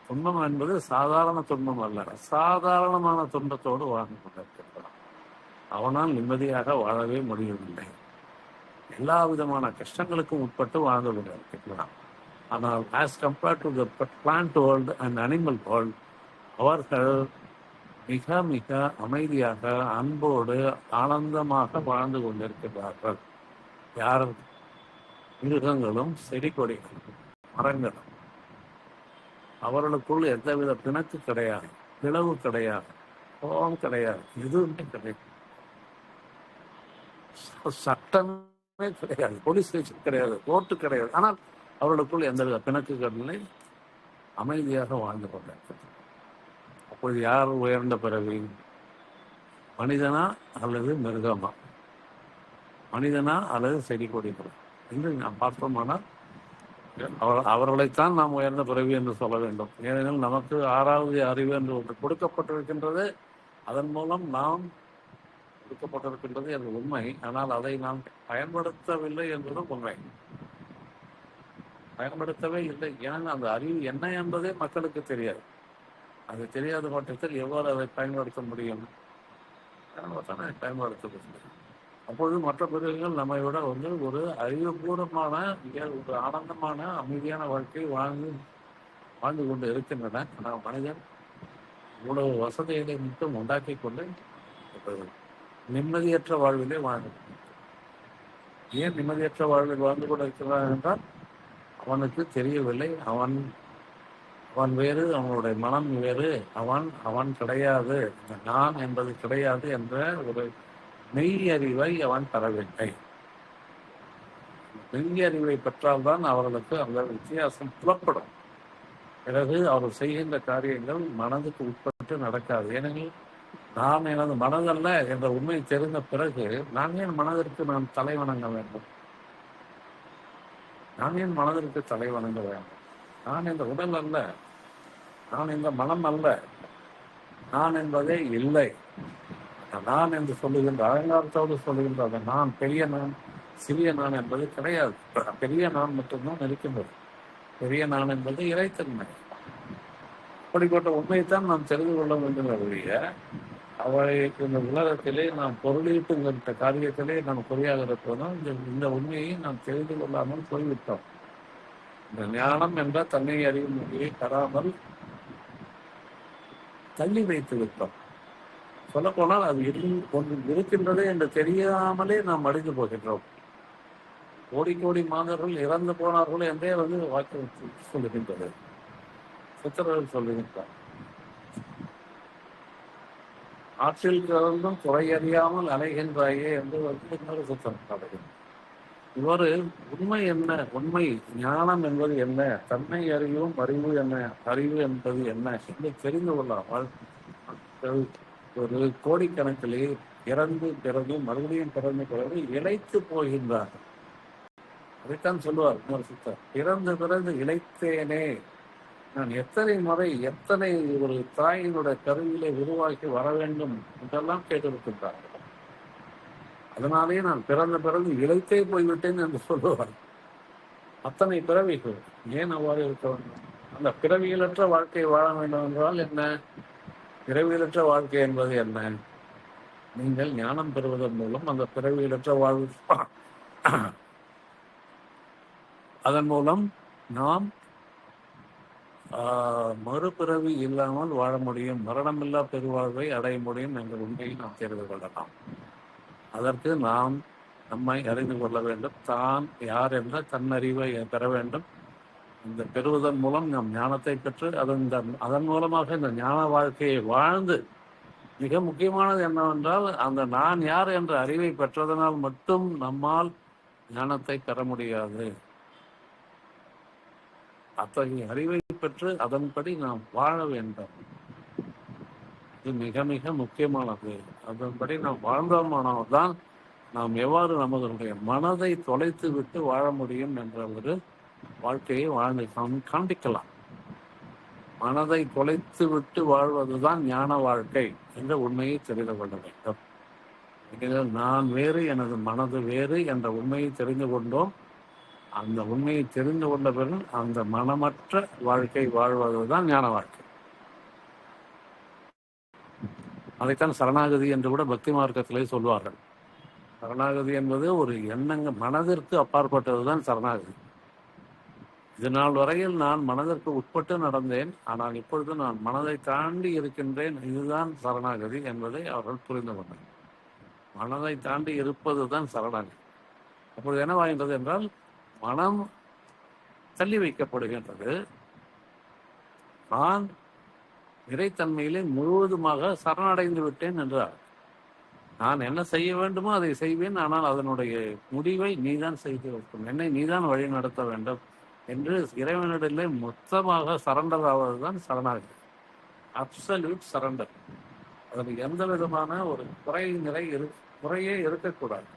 துன்பம் என்பது சாதாரண துன்பம் அல்ல, அசாதாரணமான துன்பத்தோடு வாழ்ந்து கொண்டிருக்கின்றான். அவனால் நிம்மதியாக வாழவே முடியவில்லை. எல்லா விதமான கஷ்டங்களுக்கும் உட்பட்டு வாழ்ந்து கொண்டிருக்கின்றான். ஆனால் as compared to the plant world and animal world, அவர்கள் மிக மிக அமைதியாக, அன்போடு, ஆனந்தமாக வாழ்ந்து கொண்டிருக்கிறார்கள். யார்? மிருகங்களும் செடி கொடிகளும் மரங்களும். அவர்களுக்குள் எந்தவித பிணக்கு கிடையாது, பிளவு கிடையாது, கோபம் கிடையாது, எதுவுமே கிடையாது. சட்டமே கிடையாது, போலீஸ் ஸ்டேஷன் கிடையாது, கோர்ட்டு கிடையாது. ஆனால் அவர்களுக்குள் எந்தவித பிணக்குகளிலே அமைதியாக வாழ்ந்து கொண்டிருக்கிறது. அப்போது யார் உயர்ந்த பிறவி? மனிதனா அல்லது மிருகமா? மனிதனா அல்லது செடி கொடிகளா என்று நாம் பார்த்தோமானால் அவர்களைத்தான் நாம் உயர்ந்த பிறவி என்று சொல்ல வேண்டும். ஏனெனில் நமக்கு 6வது அறிவு என்று ஒன்று கொடுக்கப்பட்டிருக்கின்றது. அதன் மூலம் நாம் கொடுக்கப்பட்டிருக்கின்றது என்று உண்மை. ஆனால் அதை நாம் பயன்படுத்தவில்லை என்பதும் உண்மை. பயன்படுத்தவே இல்லை. ஏன்னா அந்த அறிவு என்ன என்பதே மக்களுக்கு தெரியாது. அது தெரியாத பட்சத்தில் எவ்வாறு அதை பயன்படுத்த முடியும்? தானே பயன்படுத்த முடியும். அப்பொழுது மற்ற பிரிவுகள் நம்மை விட ஒரு அறிவுபூர்வமான, ஒரு ஆனந்தமான, அமைதியான வாழ்க்கை வாழ்ந்து கொண்டு இருக்கின்றன. ஆனால் மனிதன் இவ்வளவு வசதிகளை மட்டும் உண்டாக்கி கொண்டு நிம்மதியற்ற வாழ்விலே வாழ்ந்து, ஏன் நிம்மதியற்ற வாழ்வில் வாழ்ந்து கொண்டு இருக்கிறான் என்றால் அவனுக்கு தெரியவில்லை. அவன் வேறு, அவனுடைய மனம் வேறு, அவன் கிடையாது, நான் என்பது கிடையாது என்ற ஒரு மெய் அறிவை அவன் தரவில்லை. மெய் அறிவை பெற்றால்தான் அவர்களுக்கு அந்த வித்தியாசம் புலப்படும். பிறகு அவர் செய்கின்ற காரியங்கள் மனதுக்கு உட்பட்டு நடக்காது. ஏனெனில் நான் எனது மனதல்ல என்ற உண்மை தெரிந்த பிறகு நான் ஏன் மனதிற்கு தலை வணங்க வேண்டும்? நான் ஏன் மனதிற்கு தலை வணங்க வேண்டும்? நான் இந்த உடல் அல்ல, நான் இந்த மனம் அல்ல, நான் என்பதே இல்லை. நான் என்று சொல்லுகின்ற அலங்காரத்தோடு சொல்லுகின்ற அந்த நான், பெரிய நான், சிறிய நான் என்பது கிடையாது. பெரிய நான் மட்டும்தான் இருக்கின்றது. பெரிய நான் என்பது இறைத்தன்மை. அப்படிப்பட்ட உண்மையைத்தான் நாம் தெரிந்து கொள்ள வேண்டும். அவருடைய அவரை இந்த உலகத்திலே நாம் பொருளீட்டுகின்ற காரியத்திலே நாம் குறியாக இருப்பதும் இந்த உண்மையை நாம் தெரிந்து கொள்ளாமல் போய்விட்டோம். இந்த ஞானம் என்ற தன்னை அறியும் நிலையை தராமல் தள்ளி வைத்து விட்டோம். சொல்ல போனால் அது ஒன்று இருக்கின்றது என்று தெரியாமலே நாம் அழிந்து போகின்றோம். கோடி கோடி மாந்தர்கள் இறந்து போனார்கள் என்றே வாக்கு சொல்லுகின்றது. சித்தர்கள் சொல்லுகின்றார், ஆற்றில் கலந்தும் குறையறியாமல் அலைகின்றாயே என்று இன்னொரு சித்தர் பாடுகின்றார். இவ்வாறு உண்மை என்ன, உண்மை ஞானம் என்பது என்ன, தன்னை அறிவும் அறிவு என்ன, அறிவு என்பது என்ன என்று தெரிந்து கொள்ளாமல் ஒரு கோடிக்கணக்கிலே இறந்து பிறகு மறுபடியும் பிறகு இழைத்து போகின்றார். அதைத்தான் சொல்லுவார் இன்னொரு சித்தர், பிறந்து பிறந்து இழைத்தேனே, நான் எத்தனை முறை எத்தனை ஒரு தாயினுடைய கருவிலை உருவாக்கி வர வேண்டும் என்றெல்லாம் கேட்டிருக்கின்றார். அதனாலேயே நான் பிறந்து இழைத்தே போய்விட்டேன் என்று சொல்லுவார். அத்தனை பிறவிகள் ஏன் அவ்வாறு இருக்க வேண்டும்? அந்த பிறவியலற்ற வாழ்க்கை வாழ வேண்டும் என்றால் என்ன? பிறவியலற்ற வாழ்க்கை என்பது என்ன? நீங்கள் ஞானம் பெறுவதன் மூலம் அந்த பிறவியலற்ற வாழ்வு, அதன் மூலம் நாம் மறுபிறவி இல்லாமல் வாழ முடியும், மரணமில்லா பெருவாழ்வை அடைய முடியும் என்ற உண்மையை நாம் தெரிந்து கொள்ளலாம். அதற்கு நாம் நம்மை அறிந்து கொள்ள வேண்டும். தான் யார் என்ற தன்னறிவை பெற வேண்டும். இந்த பெறுவதன் மூலம் நாம் ஞானத்தை பெற்று அதன் மூலமாக இந்த ஞான வாழ்க்கையை வாழ்ந்து, மிக முக்கியமானது என்னவென்றால், அந்த நான் யார் என்ற அறிவை பெற்றதனால் மட்டும் நம்மால் ஞானத்தை பெற முடியாது. அத்தகைய அறிவை பெற்று அதன்படி நாம் வாழ வேண்டும். இது மிக மிக முக்கியமானது. அதன்படி நாம் வாழ்ந்தோமானதான் நாம் எவ்வாறு நமது மனதை தொலைத்து விட்டு வாழ முடியும் என்ற ஒரு வாழ்க்கையை வாழ்ந்து காண்பிக்கலாம். மனதை தொலைத்து விட்டு வாழ்வதுதான் ஞான வாழ்க்கை என்ற உண்மையை தெரிந்து கொள்ள வேண்டும். இதில் நான் வேறு, எனது மனது வேறு என்ற உண்மையை தெரிந்து கொண்டோம். அந்த உண்மையை தெரிந்து கொண்ட பிறகு அந்த மனமற்ற வாழ்க்கை வாழ்வதுதான் ஞான வாழ்க்கை. அதைத்தான் சரணாகதி என்று கூட பக்தி மார்க்கத்திலே சொல்வார்கள். சரணாகதி என்பது ஒரு மனதிற்கு அப்பாற்பட்டதுதான் சரணாகதி. இது நாள் வரையில் நான் மனதிற்கு உட்பட்டு நடந்தேன், ஆனால் இப்பொழுது நான் மனதை தாண்டி இருக்கின்றேன். இதுதான் சரணாகதி என்பதை அவர்கள் புரிந்து கொண்டார். மனதை தாண்டி இருப்பதுதான் சரணாகதி. அப்பொழுது என்னவாகின்றது என்றால், மனம் தள்ளி வைக்கப்படுகின்றது. நான் இறைத்தன்மையிலே முழுவதுமாக சரணடைந்து விட்டேன் என்றார். நான் என்ன செய்ய வேண்டுமோ அதை செய்வேன், ஆனால் அதனுடைய முடிவை நீதான் செய்து வைக்கும், என்னை நீதான் வழி நடத்த வேண்டும் என்று இறைவனிடத்திலே மொத்தமாக சரண்டர் ஆவதுதான் சரணாகதி. Absolute surrender. அதில் எந்த விதமான ஒரு குறையே இருக்கக்கூடாது.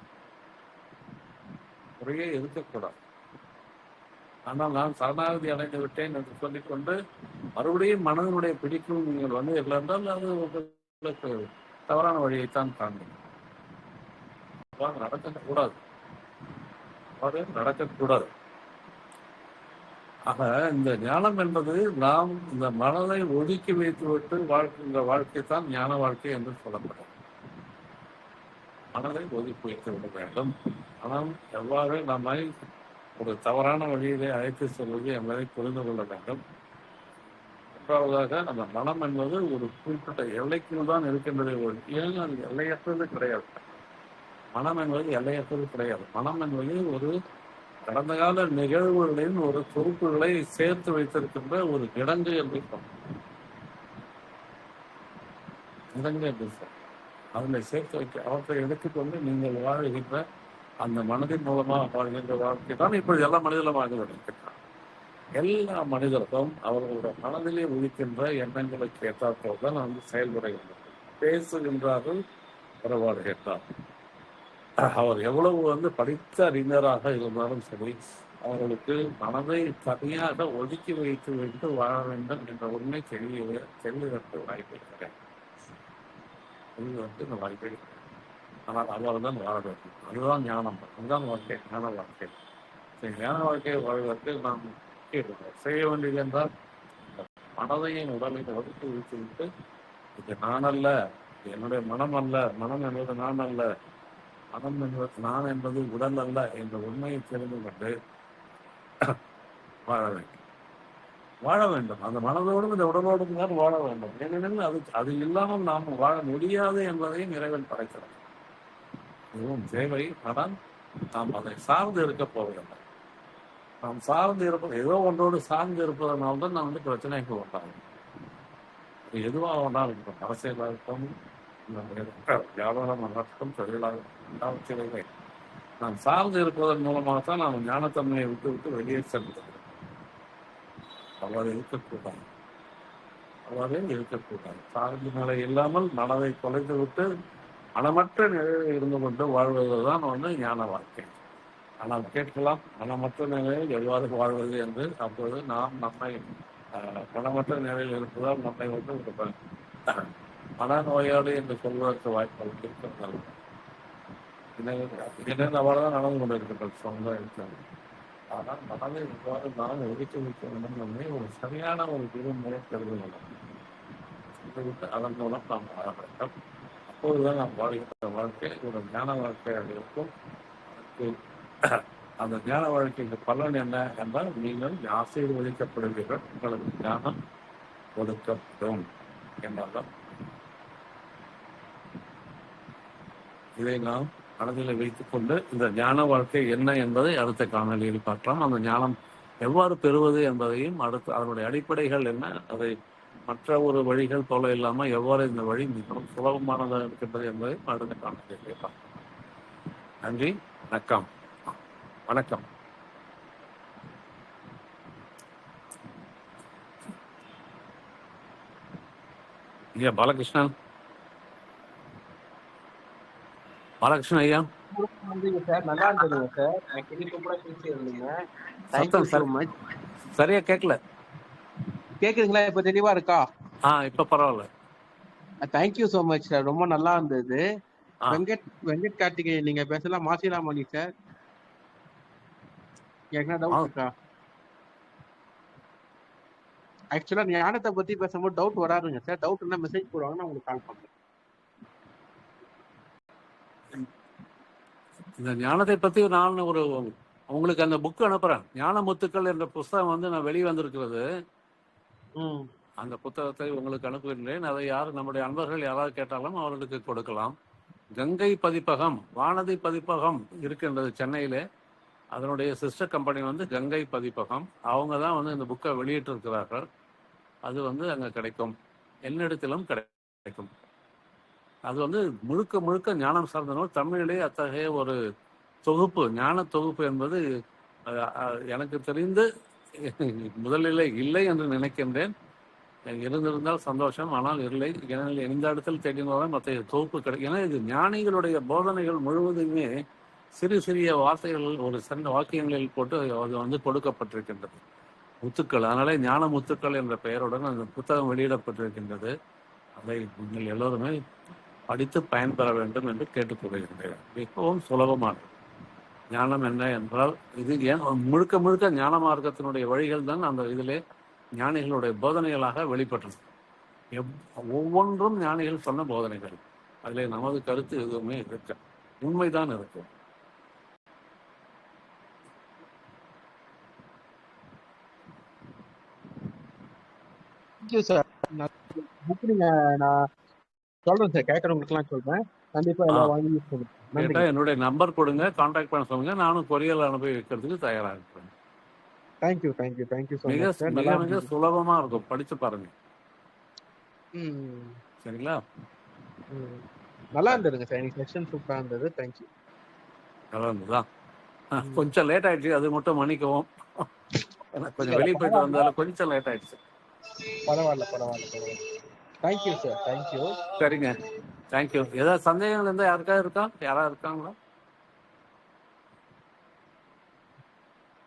ஆனால் நான் சரணாகதி அடைந்து விட்டேன் என்று சொல்லிக்கொண்டு மறுபடியும் மனதனுடைய பிடிக்கும் நீங்கள் இல்லைன்றால் அது உங்களுக்கு தவறான வழியைத்தான் காண்பீங்க. நடக்கக்கூடாது. ஆக இந்த ஞானம் என்பது நாம் இந்த மனதை ஒதுக்கி வைத்து விட்டு வாழ்க்கின்ற வாழ்க்கை தான் ஞான வாழ்க்கை என்று சொல்லப்படும். மனதை ஒதுக்கி வைத்து விட வேண்டும். மனம் எவ்வாறு நம்மை ஒரு தவறான வழியிலே அழைத்து செல்வது என்பதை புரிந்து கொள்ள வேண்டும். மூன்றாவதாக, அந்த மனம் என்பது ஒரு குறிப்பிட்ட எல்லைக்குள் தான் இருக்கின்றதை ஏன் அது எல்லையற்றது கிடையாது. மனம் என்பது எல்லையற்றது கிடையாது. மனம் என்பது ஒரு கடந்த கால நிகழ்வுகளின் ஒரு பொறுப்புகளை சேர்த்து வைத்திருக்கின்ற ஒரு கிடங்கு என்று அதனை சேர்த்து வைக்க அவற்றை எடுத்துக்கொண்டு நீங்கள் வாழ்கின்ற அந்த மனதின் மூலமாக வாழ்கின்ற வாழ்க்கை தான் இப்பொழுது எல்லா மனிதர்களும் வாழ்ந்து கொண்டிருக்கின்றனர். எல்லா மனிதர்களும் அவர்களுடைய மனதிலே உதிக்கின்ற எண்ணங்களுக்கு ஏற்றாற்போல் தான் செயல்படுகின்றனர். பேசுகின்றார்கள், உறவாடுகின்றார். அவர் எவ்வளவு படித்த அறிஞராக இருந்தாலும் சரி, அவர்களுக்கு மனதை தனியாக ஒதுக்கி வைத்து வாழ வேண்டும் என்ற உண்மை தெளிவதற்கு வாய்ப்பு இருக்கிறேன். இந்த வாய்ப்பை, ஆனால் அவர் தான் வாழ வேண்டும். அதுதான் ஞானம், அதுதான் வாழ்க்கை, ஞான வாழ்க்கை. ஞான வாழ்க்கையை வாழ்வதற்கு நாம் செய்ய வேண்டியது என்றால், மனதையும் உடலையும் ஒதுக்கி வைத்துவிட்டு, இது நான் அல்ல, என்னுடைய மனம் அல்ல, மனம் என்பது நான் அல்ல, மனம் என்பது நான் என்பது உடல் அல்ல என்ற உண்மையை தெரிந்து கொண்டு வாழ வேண்டும். வாழ வேண்டும். அந்த மனதோடும் இந்த உடலோடும் தான் வாழ வேண்டும். ஏனெனில் அது இல்லாமல் நாம் வாழ முடியாது என்பதையும் இறைவன் படைக்கிறார். இதுவும் தேவை. ஆனால் நாம் அதை சார்ந்து இருக்க போவதில்லை. நாம் சார்ந்து இருப்பது ஏதோ ஒன்றோடு சார்ந்து இருப்பதனால்தான் நாம் பிரச்சனைக்கு உண்டாகும். எதுவாக வேண்டாலும் இருக்கும். அரசியலாக இருக்கும், வியாபாரம் நடக்கும், தொழிலாக எல்லாவற்றிலுமே நாம் சார்ந்து இருப்பதன் மூலமாகத்தான் நாம் ஞானத்தன்மையை விட்டு வெளியே செல்கிறோம். அவ்வாறு இருக்கக்கூடாது. சார்பு நிலை இல்லாமல் மனதை தொலைத்து விட்டு மனமற்ற நிலையில் இருந்து கொண்டு வாழ்வதுதான் ஞான வாழ்க்கை. ஆனால் கேட்கலாம், மனமற்ற நிலையில் எவ்வாறு வாழ்வது என்று. அப்போது நாம் நம்மை மனமற்ற நிலையில் இருப்பதால் நம்மை மனநோயாளி என்று சொல்வதற்கு வாய்ப்புகள் இருக்கிறது. அவ்வாறுதான் நடந்து கொண்டிருக்கின்றது சொந்த இருக்கிறது. ஆனால் மனதை இவ்வாறு நான் ஒதுக்கி வைக்க வேண்டும் என்று ஒரு சரியான ஒரு விரும்புகளை கருதுகிறோம். அதன் மூலம் நாம் வாழ வேண்டும். அப்போதுதான் நாம் வாழ்கின்ற வாழ்க்கை ஒரு ஞான வாழ்க்கையாக இருக்கும். அந்த ஞான வாழ்க்கைக்கு பலன் என்ன என்றால், நீங்கள் ஆசீர்வதிக்கப்படுவீர்கள், உங்களுக்கு ஞானம் கொடுக்கப்படும் என்றால் இதை நாம் மனதில் வைத்துக் கொண்டு இந்த ஞான வாழ்க்கை என்ன என்பதை அடுத்த காணொலியில் பார்க்கலாம். அந்த ஞானம் எவ்வாறு பெறுவது என்பதையும் அடுத்து அதனுடைய அடிப்படைகள் என்ன, அதை மற்ற ஒரு வழிகள் போல இல்லாமல் எவ்வாறு இந்த வழி மிகவும் சுலபமானதாக இருக்கின்றது என்பதை அடுத்த காணொலியில் பார்க்கலாம். நன்றி, வணக்கம். வணக்கம். ஐயா பாலகிருஷ்ணன் ஐயா, சார் நல்லா இருந்ததுங்க சார். கூட பேசியிருந்தீங்க. சரியா கேட்கல. கேக்குதுங்களா? இப்ப தெளிவா இருக்கா? இப்ப பரவாயில்ல. Thank you so much sir. ரொம்ப நல்லா இருந்தது. வெங்கட் கார்த்திகேயன் நீங்க பேசலாம். மாசிலாமணி சார், என்ன டவுட் இருக்கா? ஆக்சுவலா ஞானத்தை பத்தி பேசும்போது டவுட் வராதுங்க சார். டவுட் இருந்தா மெசேஜ் போடுவாங்க, நான் உங்களுக்கு கால் பண்றேன். இந்த ஞானத்தை பத்தி நான் உங்களுக்கு அந்த புக் அனுப்புறேன். ஞான முத்துக்கள் என்ற புத்தகம் நான் வெளியே வந்திருக்கிறது. அந்த புத்தகத்தை உங்களுக்கு அனுப்புகின்றேன். அதை நம்முடைய அன்பர்கள் யாராவது கேட்டாலும் அவர்களுக்கு கொடுக்கலாம். கங்கை பதிப்பகம், வானதி பதிப்பகம் இருக்கின்றது சென்னையிலே. அதனுடைய சிஸ்டர் கம்பெனி கங்கை பதிப்பகம். அவங்க தான் இந்த புக்கை வெளியிட்டு இருக்கிறார்கள். அது அங்கே கிடைக்கும், என்னிடத்திலும் கிடைக்கும். அது முழுக்க முழுக்க ஞானம் சார்ந்த நூல். தமிழிலே அத்தகைய ஒரு தொகுப்பு, ஞான தொகுப்பு என்பது எனக்கு தெரிந்து முதலில் இல்லை என்று நினைக்கின்றேன். இருந்திருந்தால் சந்தோஷம், ஆனால் இல்லை. ஏனெனில் எந்த இடத்தில் தேடினாலும் மற்ற தொகுப்பு கிடைக்கும். ஏன்னா இது ஞானிகளுடைய போதனைகள் முழுவதுமே சிறு சிறிய வார்த்தைகள், ஒரு சிறந்த வாக்கியங்களில் போட்டு அது கொடுக்கப்பட்டிருக்கின்றது, முத்துக்கள். அதனாலே ஞான முத்துக்கள் என்ற பெயருடன் அந்த புத்தகம் வெளியிடப்பட்டிருக்கின்றது. அதை நீங்கள் எல்லோருமே படித்து பயன்பெற வேண்டும் என்று கேட்டுக்கொள்கின்றேன். மிகவும் சுலபமானது. ஞானம் என்ன என்றால், இது முழுக்க முழுக்க ஞான மார்க்கத்தினுடைய வழிகள் தான் அந்த இதிலே ஞானிகளுடைய போதனைகளாக வெளிப்பட்டது. ஒவ்வொன்றும் ஞானிகள் சொன்ன போதனைகள். அதிலே நமது கருத்து எதுவுமே இருக்க, உண்மைதான் இருக்கும். நான் சொல்றேன் சார், கேட்கறவங்களுக்குலாம் சொல்றேன். கண்டிப்பா எல்லாம் வாங்கி யூஸ் பண்ணுங்க. என்னுடைய நம்பர் கொடுங்க, கான்டாக்ட் பண்ண சொல்லுங்க. நானும் கொரியர் அனுப்பி வைக்கிறதுக்கு தயாரா இருக்கிறேன். தேங்க்யூ. மிக மிக சுலபமா இருக்கும், படிச்சு பாருங்க. சரிங்களா? நல்லா இருந்ததுங்க சார். இன்னைக்கு செக்ஷன் சூப்பரா இருந்தது. தேங்க்யூ. நல்லா இருந்ததா? கொஞ்சம் லேட் ஆயிடுச்சு, அது மட்டும் மன்னிக்கவும். கொஞ்சம் வெளியே போயிட்டு வந்தாலும் கொஞ்சம் லேட் ஆயிடுச்சு. பரவாயில்ல. Thank you sir. தேங்க்யூ. சரிங்க, தேங்க்யூ. ஏதாவது சந்தேகங்கள் இருந்தால் யாராவது இருக்காங்களா?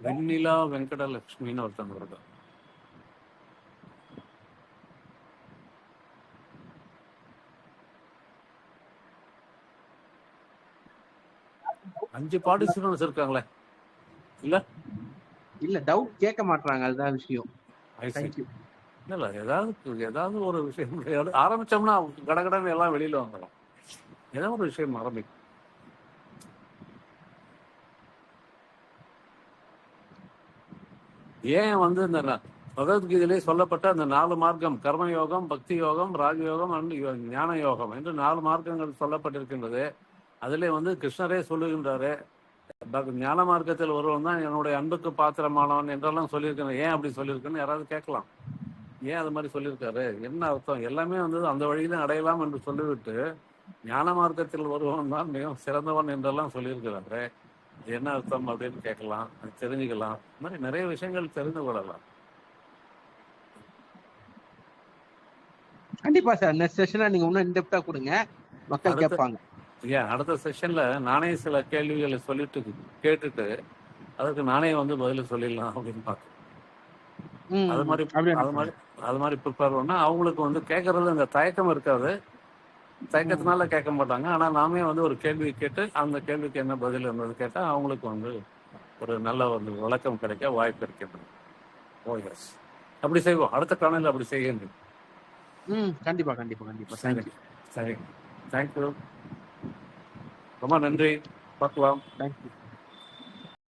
வெண்ணிலா வெங்கடலட்சுமின்னு ஒருத்தவங்க இருக்கா? அஞ்சு பார்ட்டிசிபென்ட்ஸ் இருக்காங்களே. இல்ல டவுட் கேட்க மாட்டாங்க, அதுதான் விஷயம். இல்ல ஏதாவது ஒரு விஷயம் ஆரம்பிச்சோம்னா கடகடன்னு எல்லாம் வெளியில வந்துடும். ஏதாவது ஒரு விஷயம் ஆரம்பிக்கும். ஏன் வந்து இந்த பகவத்கீதையிலே சொல்லப்பட்ட அந்த 4 மார்க்கம், கர்மயோகம், பக்தி யோகம், ராஜயோகம் அண்ட் ஞான யோகம் என்று 4 மார்க்கங்கள் சொல்லப்பட்டிருக்கின்றது. அதிலே வந்து கிருஷ்ணரே சொல்லுகின்றாரு, ஞான மார்க்கத்தில் ஒருவன் தான் என்னுடைய அன்புக்கு பாத்திரமானவன் என்றெல்லாம் சொல்லியிருக்கேன். ஏன் அப்படி சொல்லியிருக்குன்னு யாராவது கேட்கலாம். ஏன் அது மாதிரி சொல்லியிருக்காரு, என்ன அர்த்தம்? எல்லாமே வந்து அந்த வழியில அடையலாம் என்று சொல்லிவிட்டு ஞான மார்க்கத்தில் ஒருவன் தான் மிகவும் சிறந்தவன் என்றெல்லாம் சொல்லியிருக்கிறாரு. இது என்ன அர்த்தம் அப்படின்னு கேட்கலாம், தெரிஞ்சுக்கலாம். இந்த மாதிரி நிறைய விஷயங்கள் தெரிந்து கொள்ளலாம். கண்டிப்பா சார். நெக்ஸ்ட் செஷன்ல நீங்க இன்னும் இன்டெப்தா கொடுங்க, மக்கள் அடுத்த கேட்பாங்க. அடுத்த செஷன்ல நானே சில கேள்விகளை கேட்டுட்டு அதுக்கு நானே வந்து பதில் சொல்லிடலாம் அப்படின்னு பார்த்தேன். அது மாதிரி அது மாதிரி ப்ரிப்பேர் பண்ணா அவங்களுக்கு வந்து கேட்கறது அந்த தயக்கம் இருக்காது. தயக்கத்தினால கேட்க மாட்டாங்க. ஆனா நாமே வந்து ஒரு கேள்வி கேட்டு அந்த கேள்விக்கு என்ன பதில் என்பது கேட்டா அவங்களுக்கு வந்து ஒரு நல்ல ஒரு விளக்கம் கிடைக்க வாய்ப்பு இருக்கின்றது. ஓ எஸ், அப்படி செய்வோம். அடுத்த காணொலியில் அப்படி செய்யுங்க. கண்டிப்பா கண்டிப்பா கண்டிப்பா. சரி, தேங்க்யூ, ரொம்ப நன்றி. பார்க்கலாம். தேங்க்யூ.